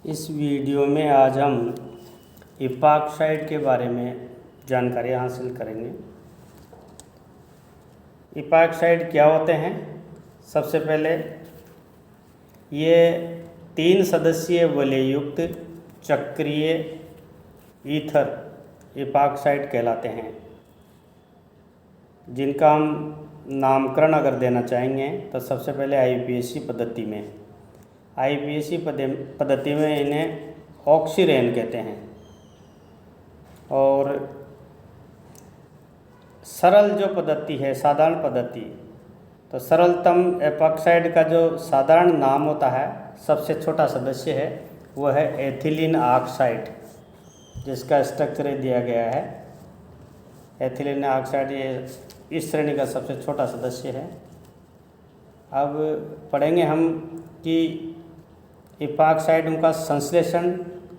इस वीडियो में आज हम इपॉक्साइड के बारे में जानकारी हासिल करेंगे। इपॉक्साइड क्या होते हैं? सबसे पहले ये 3 सदस्यीय वलययुक्त चक्रीय ईथर इपॉक्साइड कहलाते हैं, जिनका हम नामकरण अगर देना चाहेंगे तो सबसे पहले आईपीएसी पद्धति में इन्हें ऑक्सीरेन कहते हैं। और सरल जो पद्धति है, साधारण पद्धति, तो सरलतम एपॉक्साइड का जो साधारण नाम होता है, सबसे छोटा सदस्य है, वह है एथिलीन ऑक्साइड, जिसका स्ट्रक्चर दिया गया है। एथिलीन ऑक्साइड ये इस श्रेणी का सबसे छोटा सदस्य है। अब पढ़ेंगे हम कि इपॉक्साइड का संश्लेषण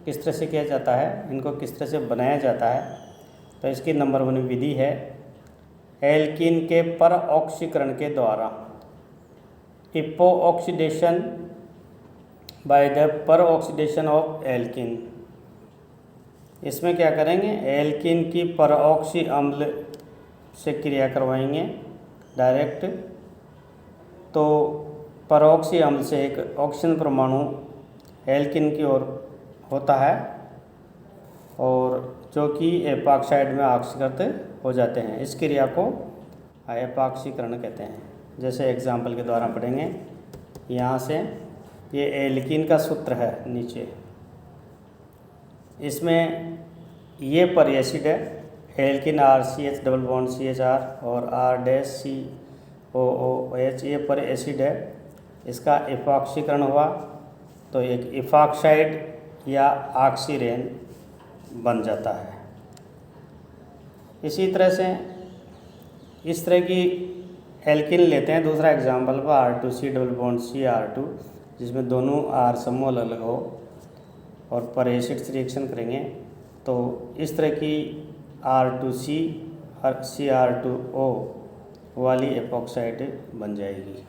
किस तरह से किया जाता है, इनको किस तरह से बनाया जाता है। तो इसकी नंबर 1 विधि है एल्कीन के पर ऑक्सीकरण के द्वारा, इपो ऑक्सीडेशन बाय द पर ऑक्सीडेशन ऑफ एल्कीन। इसमें क्या करेंगे, एल्कीन की पर ऑक्सी अम्ल से क्रिया करवाएंगे डायरेक्ट। तो परऑक्सी अम्ल से एक ऑक्सीजन परमाणु एल्कीन की ओर होता है, और जो कि एपॉक्साइड में ऑक्सीकृत हो जाते हैं। इस क्रिया को एपॉक्सीकरण कहते हैं। जैसे एग्जाम्पल के द्वारा पढ़ेंगे, यहाँ से ये एल्कीन का सूत्र है नीचे, इसमें ये पर एसिड है, alkene RCH double bond CHR और R-COOH, ये पर एसिड है। इसका इपॉक्सीकरण हुआ तो एक इपॉक्साइड या ऑक्सीरेन बन जाता है। इसी तरह से इस तरह की एल्कीन लेते हैं। दूसरा एग्जाम्पल पर R2C डबल बॉन्ड CR2, जिसमें दोनों R समूह अलग अलग हो और पर एसिड से रिएक्शन करेंगे तो इस तरह की R2C और CR2O वाली एपॉक्साइड बन जाएगी।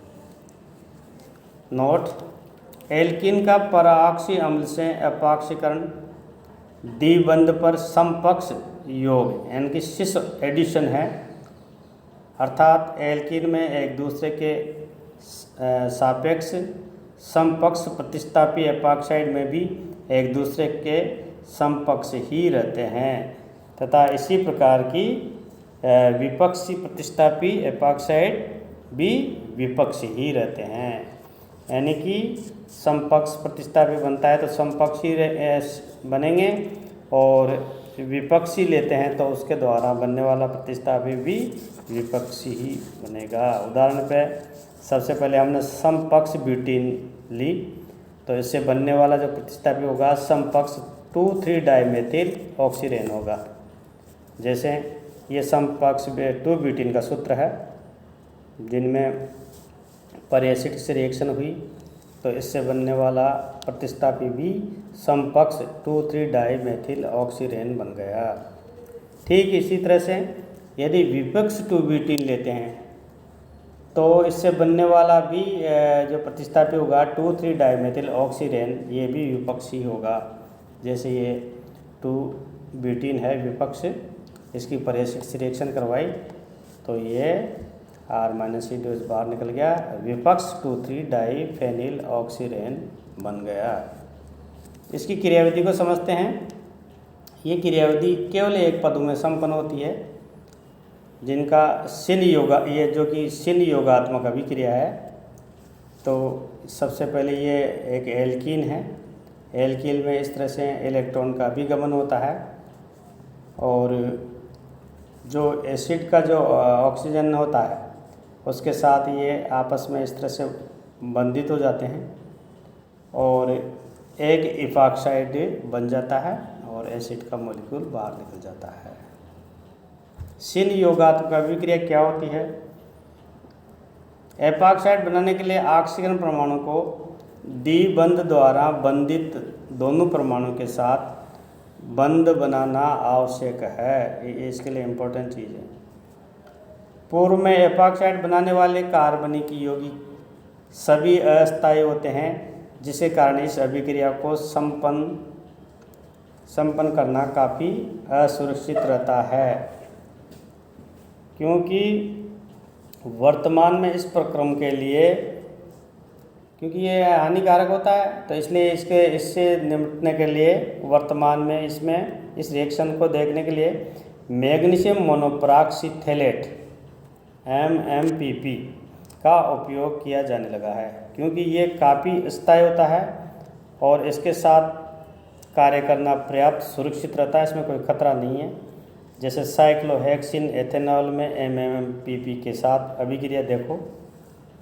नोट, एल्कीन का परऑक्सी अम्ल से एपॉक्सीकरण द्विबंध पर समपक्ष योग यानी कि सिस एडिशन है, अर्थात एल्कीन में एक दूसरे के सापेक्ष समपक्ष प्रतिस्थापी एपॉक्साइड में भी एक दूसरे के समपक्ष ही रहते हैं, तथा इसी प्रकार की विपक्षी प्रतिस्थापी एपॉक्साइड भी विपक्षी ही रहते हैं। यानी कि समपक्ष प्रतिस्थापी बनता है तो समपक्षी बनेंगे, और विपक्षी लेते हैं तो उसके द्वारा बनने वाला प्रतिस्थापी भी विपक्षी ही बनेगा। उदाहरण पे सबसे पहले हमने समपक्ष ब्यूटीन ली, तो इससे बनने वाला जो प्रतिस्थापी होगा समपक्ष 2,3 डाइमेथिल ऑक्सीरेन होगा। जैसे ये समपक्ष 2 ब्यूटीन का सूत्र है, जिनमें पर एसिड से रिएक्शन हुई तो इससे बनने वाला प्रतिस्थापी भी समपक्ष 2,3 डाइमेथिल ऑक्सीरेन बन गया। ठीक इसी तरह से यदि विपक्ष 2 ब्यूटीन लेते हैं तो इससे बनने वाला भी जो प्रतिस्थापी होगा 2,3 डाइमेथिल ऑक्सीरेन, ये भी विपक्षी होगा। जैसे ये 2 ब्यूटीन है विपक्ष, इसकी पर एसिड से रिएक्शन करवाई तो ये R-C बाहर निकल गया, विपक्ष 2,3 डाइफेनिल ऑक्सीरेन बन गया। इसकी क्रियाविधि को समझते हैं। ये क्रियाविधि केवल एक पदों में संपन्न होती है, जिनका सिन योगा, ये जो कि सिन योगात्मक अभिक्रिया है। तो सबसे पहले ये एक एल्कीन है। एल्कीन में इस तरह से इलेक्ट्रॉन का अभिगमन होता है, और जो एसिड का जो ऑक्सीजन होता है उसके साथ ये आपस में इस तरह से बंधित हो जाते हैं और एक इपॉक्साइड बन जाता है, और एसिड का मॉलिक्यूल बाहर निकल जाता है। सिन योगात्मक अभिक्रिया क्या होती है? एपॉक्साइड बनाने के लिए ऑक्सीजन परमाणु को द्विबंध द्वारा बंधित दोनों परमाणु के साथ बंध बनाना आवश्यक है। ये इसके लिए इम्पोर्टेंट चीज़ है। पूर्व में एपॉक्साइड बनाने वाले कार्बनिक यौगिक सभी अस्थायी होते हैं, जिसके कारण इस अभिक्रिया को संपन्न करना काफ़ी असुरक्षित रहता है, क्योंकि वर्तमान में इस प्रक्रम के लिए, क्योंकि ये हानिकारक होता है, तो इसलिए इससे निपटने के लिए वर्तमान में इसमें इस रिएक्शन को देखने के लिए मैग्नीशियम मोनोपरऑक्सीथेलेट MMPP का उपयोग किया जाने लगा है, क्योंकि ये काफ़ी अस्थायी होता है और इसके साथ कार्य करना पर्याप्त सुरक्षित रहता है, इसमें कोई खतरा नहीं है। जैसे साइक्लोहेक्सिन एथेनॉल में MMPP के साथ अभिक्रिया देखो,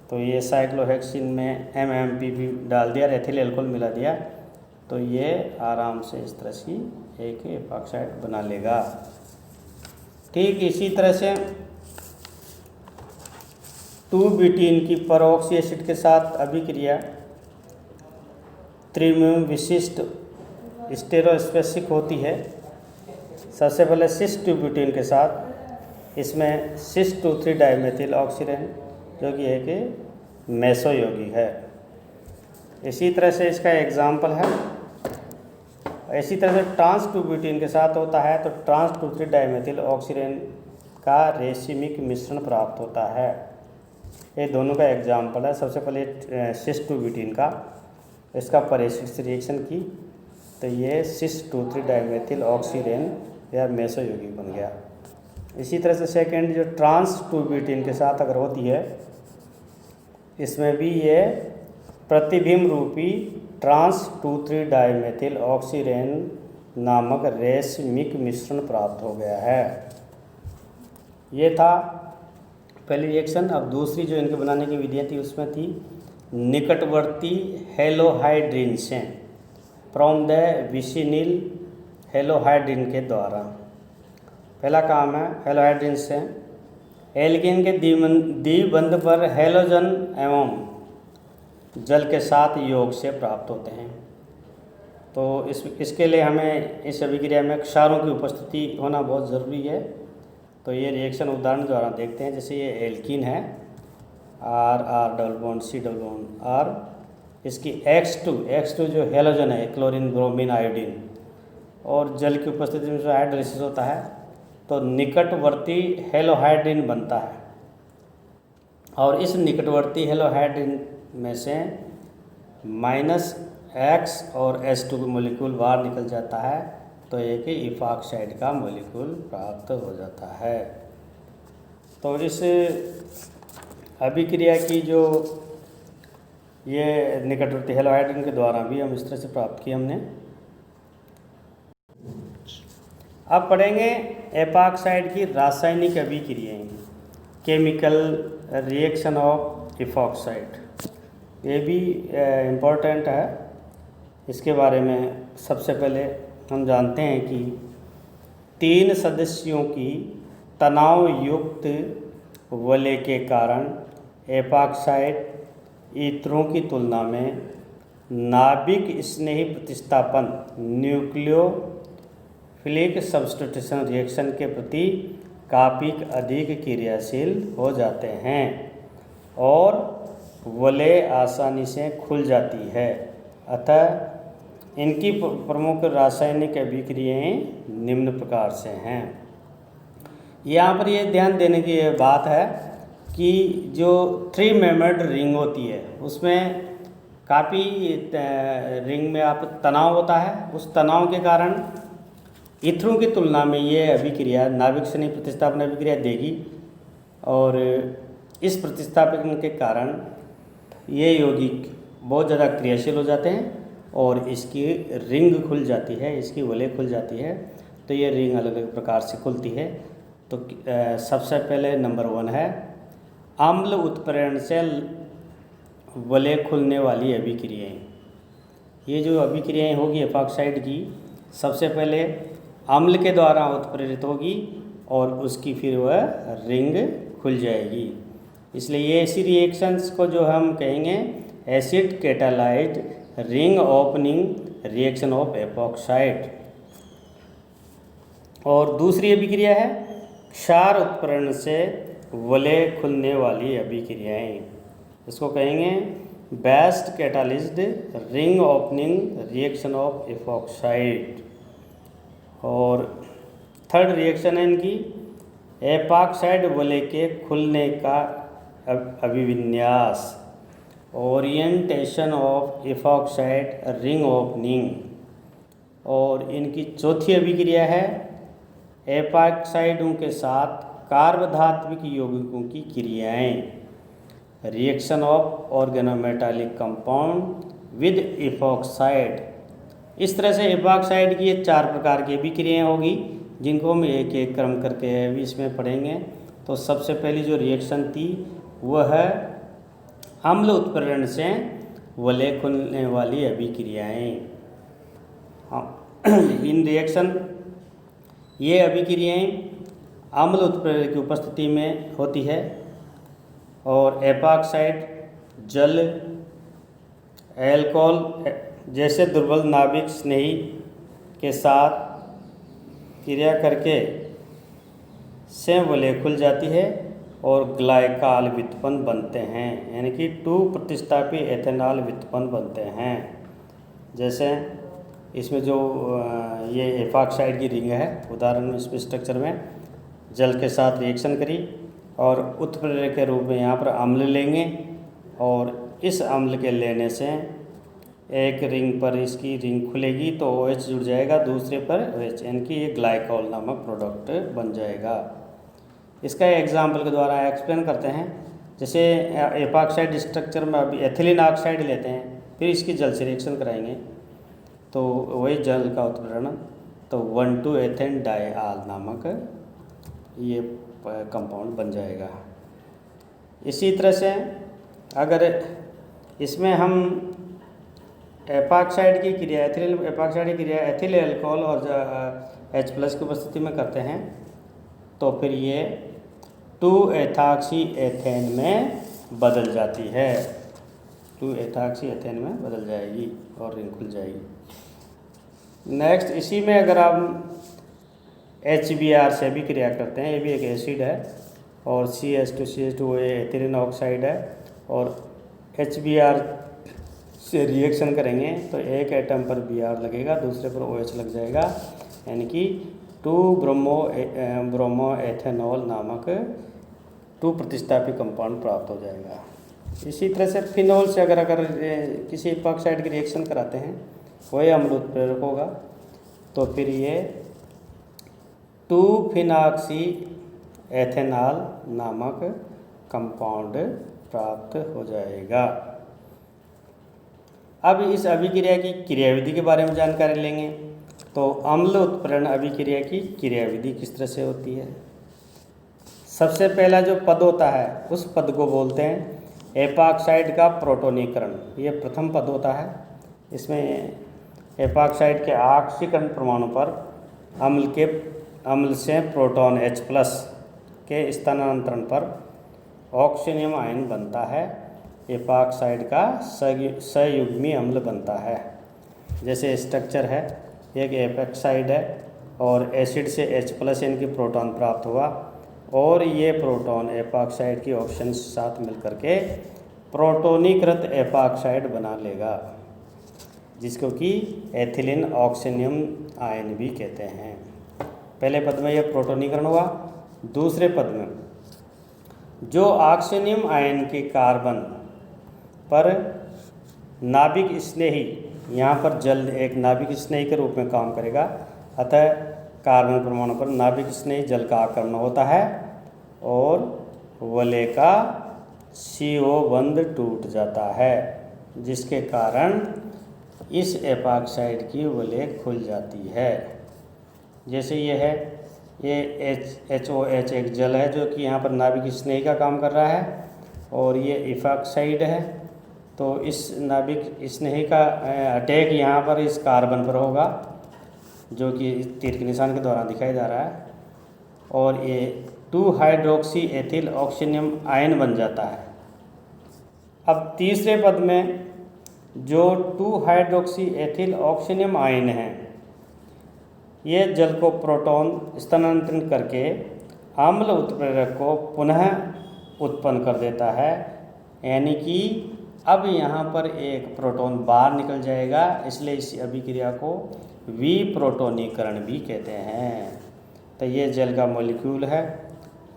तो ये साइक्लोहेक्सिन में MMPP डाल दिया, एथिल एल्कोहल मिला दिया, तो ये आराम से इस तरह से एक एपॉक्साइड बना लेगा। ठीक इसी तरह से 2-ब्यूटीन की परऑक्सी एसिड के साथ अभिक्रिया त्रिम्यूम विशिष्ट स्टेरोस्पेसिक होती है। सबसे पहले सिस-2-ब्यूटीन के साथ इसमें सिस-2,3 डाइमेथिल ऑक्सीरेन जो कि एक मेसो यौगिक है। इसी तरह से इसका एग्जाम्पल है। इसी तरह से ट्रांस-2-ब्यूटीन के साथ होता है तो ट्रांस-2,3 डाइमेथिल ऑक्सीरेन का रेसिमिक मिश्रण प्राप्त होता है। ये दोनों का एग्जाम्पल है। सबसे पहले सिस-2-ब्यूटीन का, इसका परेसिक्स रिएक्शन की तो ये सिस-2,3 डाइमेथिल ऑक्सीरेन या मेसो यौगिक बन गया। इसी तरह से सेकेंड जो ट्रांस-2-ब्यूटीन के साथ अगर होती है, इसमें भी ये प्रतिबिंब रूपी ट्रांस-2,3 डाइमेथिल ऑक्सीरेन नामक रेसिमिक मिश्रण प्राप्त हो गया है। ये था पहली रिएक्शन। अब दूसरी जो इनके बनाने की विधियाँ थी उसमें थी निकटवर्ती हेलोहाइड्रिन से फ्रॉम द विसिनिल हेलोहाइड्रिन के द्वारा। पहला काम है हेलोहाइड्रिन से एल्कीन के द्विबंध पर हेलोजन एवं जल के साथ योग से प्राप्त होते हैं। तो इसके लिए हमें इस अभिक्रिया में क्षारों की उपस्थिति होना बहुत ज़रूरी है। तो ये रिएक्शन उदाहरण द्वारा देखते हैं। जैसे ये एल्कीन है, R double bond C double bond R, इसकी X2 जो हेलोजन है क्लोरीन ब्रोमीन आयोडीन, और जल की उपस्थिति में जो हाइड्रोलिसिस होता है तो निकटवर्ती हेलोहाइड्रिन बनता है। और इस निकटवर्ती हेलोहाइड्रिन में से -X और H2 मोलिक्यूल बाहर निकल जाता है, तो एक इपॉक्साइड का मोलिक्यूल प्राप्त हो जाता है। तो इस अभिक्रिया की जो ये निकटवर्ती हेलोहाइड्रिन के द्वारा भी हम इस तरह से प्राप्त किए हमने। अब पढ़ेंगे एपॉक्साइड की रासायनिक अभिक्रियाएं, केमिकल रिएक्शन ऑफ इपॉक्साइड। ये भी इम्पोर्टेंट है। इसके बारे में सबसे पहले हम जानते हैं कि 3 सदस्यों की तनाव युक्त वलय के कारण एपॉक्साइड ईथरों की तुलना में नाभिक स्नेही प्रतिस्थापन न्यूक्लियोफिलिक सब्स्टिट्यूशन रिएक्शन के प्रति काफ़ी अधिक क्रियाशील हो जाते हैं और वलय आसानी से खुल जाती है। अतः इनकी प्रमुख रासायनिक अभिक्रियाएं निम्न प्रकार से हैं। यहाँ पर ये ध्यान देने की बात है कि जो 3 मेंबर्ड रिंग होती है उसमें काफ़ी रिंग में आप तनाव होता है। उस तनाव के कारण ईथरों की तुलना में ये अभिक्रिया नाभिक स्नेही प्रतिस्थापन अभिक्रिया देगी और इस प्रतिस्थापन के कारण ये यौगिक बहुत ज़्यादा क्रियाशील हो जाते हैं और इसकी रिंग खुल जाती है, इसकी वलय खुल जाती है। तो ये रिंग अलग अलग प्रकार से खुलती है। तो सबसे पहले नंबर 1 है अम्ल उत्प्रेरण से वलय खुलने वाली अभिक्रियाएं। ये जो अभिक्रियाएं होगी एपॉक्साइड की, सबसे पहले अम्ल के द्वारा उत्प्रेरित होगी और उसकी फिर वह रिंग खुल जाएगी। इसलिए ये ऐसी रिएक्शंस को जो हम कहेंगे acid catalysed ring opening reaction of epoxide. और दूसरी अभिक्रिया है क्षार उत्प्रेरण से वलय खुलने वाली अभिक्रियाएं। इसको कहेंगे best catalyst ring opening reaction of epoxide. और थर्ड रिएक्शन है इनकी एपॉक्साइड वलय के खुलने का अभिविन्यास, orientation of epoxide ring opening. और इनकी चौथी अभिक्रिया है एपॉक्साइडों के साथ कार्बधात्विक यौगिकों की क्रियाएं, reaction of organometallic compound with epoxide. इस तरह से एपॉक्साइड की ये 4 प्रकार की अभिक्रियाएं होगी, जिनको हम एक एक क्रम करके अभी इसमें पढ़ेंगे। तो सबसे पहली जो रिएक्शन थी वह है अम्ल उत्प्रेरण से वलय खुलने वाली अभिक्रियाएं। इन रिएक्शन ये अभिक्रियाएं अम्ल उत्प्रेरक की उपस्थिति में होती है और एपॉक्साइड जल एल्कोहल जैसे दुर्बल नाभिक स्नेही के साथ क्रिया करके से वलय खुल जाती है और ग्लाइकॉल व्युत्पन्न बनते हैं, यानी कि 2 प्रतिस्थापी एथेनॉल व्युत्पन्न बनते हैं। जैसे इसमें जो ये एपॉक्साइड की रिंग है, उदाहरण इस स्ट्रक्चर में जल के साथ रिएक्शन करी और उत्प्रेरक के रूप में यहाँ पर अम्ल लेंगे और इस अम्ल के लेने से एक रिंग पर इसकी रिंग खुलेगी तो OH जुड़ जाएगा, दूसरे पर OH, यानी कि ये ग्लाइकॉल नामक प्रोडक्ट बन जाएगा। इसका एग्जाम्पल के द्वारा एक्सप्लेन करते हैं। जैसे एपॉक्साइड स्ट्रक्चर में अभी एथिलीन ऑक्साइड लेते हैं, फिर इसकी जल से रिएक्शन कराएंगे तो वही जल का उत्प्रेरण तो 1,2 एथेन डाइऑल नामक ये कंपाउंड बन जाएगा। इसी तरह से अगर इसमें हम एपॉक्साइड की क्रिया एथिल एपॉक्साइड की क्रिया एथिल अल्कोहल और H+ की उपस्थिति में करते हैं तो फिर ये 2 एथॉक्सी एथेन में बदल जाती है, 2 एथॉक्सी एथेन में बदल जाएगी और रिंग खुल जाएगी। नेक्स्ट इसी में अगर आप HBr से भी क्रिया करते हैं, ये भी एक एसिड है और CH2CH2 एथिलीन ऑक्साइड है और HBr से रिएक्शन करेंगे तो एक एटम पर Br लगेगा, दूसरे पर OH लग जाएगा, यानी कि 2 ब्रोमो एथेनॉल नामक 2 प्रतिस्थापी कंपाउंड प्राप्त हो जाएगा। इसी तरह से फिनॉल से अगर किसी एपॉक्साइड की रिएक्शन कराते हैं वही अम्ल उत्प्रेरक होगा तो फिर ये 2-फिनॉक्सी एथेनॉल नामक कंपाउंड प्राप्त हो जाएगा। अब इस अभिक्रिया की क्रियाविधि के बारे में जानकारी लेंगे। तो अम्ल उत्प्रेरण अभिक्रिया की क्रियाविधि किस तरह से होती है। सबसे पहला जो पद होता है उस पद को बोलते हैं एपॉक्साइड का प्रोटोनीकरण, ये प्रथम पद होता है। इसमें एपॉक्साइड के ऑक्सीकरण परमाणु पर अम्ल से प्रोटॉन H+ के स्थानांतरण पर ऑक्सीनियम आयन बनता है, एपॉक्साइड का सयुग्मी अम्ल बनता है। जैसे स्ट्रक्चर है, एक एपॉक्साइड है और एसिड से H+ इनकी प्रोटॉन प्राप्त हुआ और ये प्रोटॉन एपॉक्साइड की ऑक्सीजन के साथ मिलकर के प्रोटोनीकृत एपॉक्साइड बना लेगा, जिसको कि एथिलीन ऑक्सीनियम आयन भी कहते हैं। पहले पद में यह प्रोटोनीकरण हुआ। दूसरे पद में जो ऑक्सीनियम आयन के कार्बन पर नाभिक स्नेही, यहाँ पर जल एक नाभिक स्नेही के रूप में काम करेगा, अतः कार्बन परमाणु पर नाभिक स्नेही जल का आक्रमण होता है और वलय का CO बंध टूट जाता है, जिसके कारण इस एपॉक्साइड की वलय खुल जाती है। जैसे ये है, ये HOH एक जल है जो कि यहाँ पर नाभिक स्नेही का काम कर रहा है और ये एपॉक्साइड है। तो इस नाभिक स्नेही का अटैक यहाँ पर इस कार्बन पर होगा जो कि तीर के निशान के द्वारा दिखाई जा रहा है और ये 2-हाइड्रोक्सी एथिल ऑक्सीनियम आयन बन जाता है। अब तीसरे पद में जो 2-हाइड्रोक्सी एथिल ऑक्सीनियम आयन है, ये जल को प्रोटॉन स्थानांतरित करके अम्ल उत्प्रेरक को पुनः उत्पन्न कर देता है, यानी कि अब यहाँ पर एक प्रोटॉन बाहर निकल जाएगा, इसलिए इस अभिक्रिया को विप्रोटोनीकरण भी कहते हैं। तो ये जेल का मॉलिक्यूल है,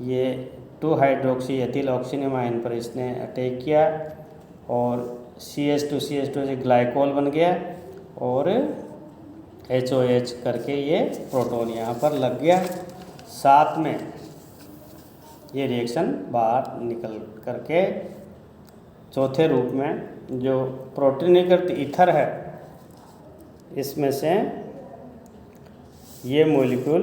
ये 2 हाइड्रोक्सी एथिल ऑक्सीनियम आयन पर इसने अटैक किया और CH2 से ग्लाइकोल बन गया और HOH करके ये प्रोटॉन यहाँ पर लग गया। साथ में ये रिएक्शन बाहर निकल करके चौथे रूप में जो प्रोटोनीकृत ईथर है, इसमें से ये मॉलिक्यूल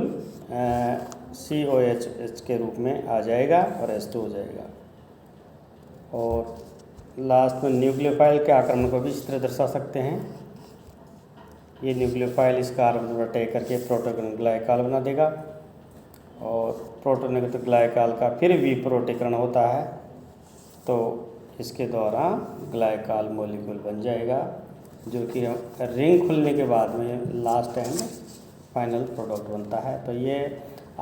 COH के रूप में आ जाएगा और H2 हो जाएगा। और लास्ट में न्यूक्लियोफाइल के आक्रमण को भी इस तरह दर्शा सकते हैं। ये न्यूक्लियोफाइल इस कार्बन पर अटैक करके प्रोटोन ग्लाइकाल बना देगा और प्रोटोनिकृत ग्लाइकाल का फिर विप्रोटीकरण होता है, तो इसके द्वारा ग्लाइकाल मॉलिक्यूल बन जाएगा, जो कि रिंग खुलने के बाद में लास्ट एंड फाइनल प्रोडक्ट बनता है। तो ये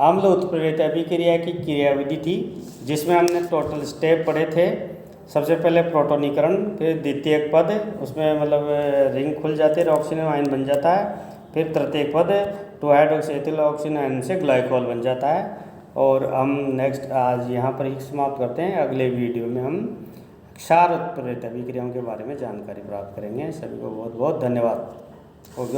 अम्ल उत्प्रेरित अभिक्रिया की क्रियाविधि थी, जिसमें हमने टोटल स्टेप पढ़े थे। सबसे पहले प्रोटोनीकरण, फिर द्वितीय पद, उसमें मतलब रिंग खुल जाती है, ऑक्सीजन आयन बन जाता है। फिर तृतीय पद 2 हाइड्रोक्सी एथिल ऑक्सीजन आयन से ग्लाइकोल बन जाता है। और हम नेक्स्ट आज यहाँ पर ही समाप्त करते हैं। अगले वीडियो में हम क्षार उत्प्रेरित अभिक्रियाओं के बारे में जानकारी प्राप्त करेंगे। सभी को बहुत बहुत धन्यवाद। ओके।